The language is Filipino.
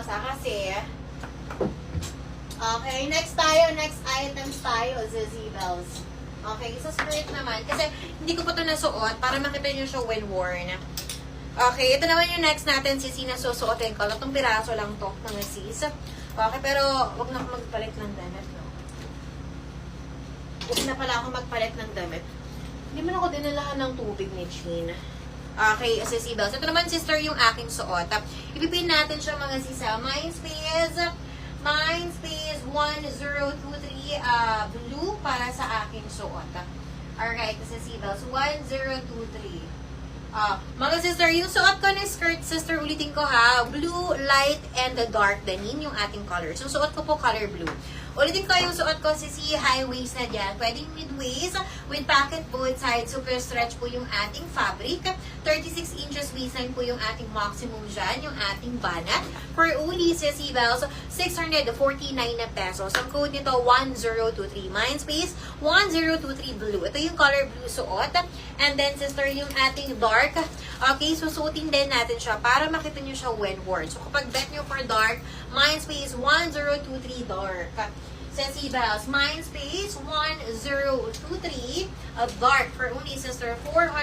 pumasa kasi. Okay, next items tayo, Zazibels. Okay, sa skirt naman, kasi hindi ko pa ito nasuot para makita nyo siya when worn. Okay, ito naman yung next natin, sisi na susuotin ko. Itong piraso lang to, mga sis. Okay, pero wag na ako magpalit ng damit, no? Huwag na pala ako magpalit ng damit. Hindi man ako dinalahan ng tubig ni Chin. Okay, Zazibels. Ito naman, sister, yung aking suot. Ipipin natin siya, mga sisa. Mindspace 1023 blue para sa aking suot. Alright, Zazibels, 1023. Mga sister, yung suot ko na skirt, sister, ulitin ko ha, blue, light, and the dark denim yung ating colors. Yung suot ko po, color blue. Ulitin ko yung suot ko, sisi, high waist na dyan. Pwedeng mid-waist, with pocket both sides, super stretch po yung ating fabric. 36 inches waistline po yung ating maximum dyan, yung ating banat. For only, sisi, bells, 649 na pesos. Ang code nito, 1023. Mindspace, 1023 blue. Ito yung color blue suot. And then, sister, yung ating dark. Okay, so suotin din natin siya para makita nyo siya when worn. So, kapag bet nyo for dark, Mindspace 1023 dark. Zazibels, Mindspace 1023 dark for only, sister, 600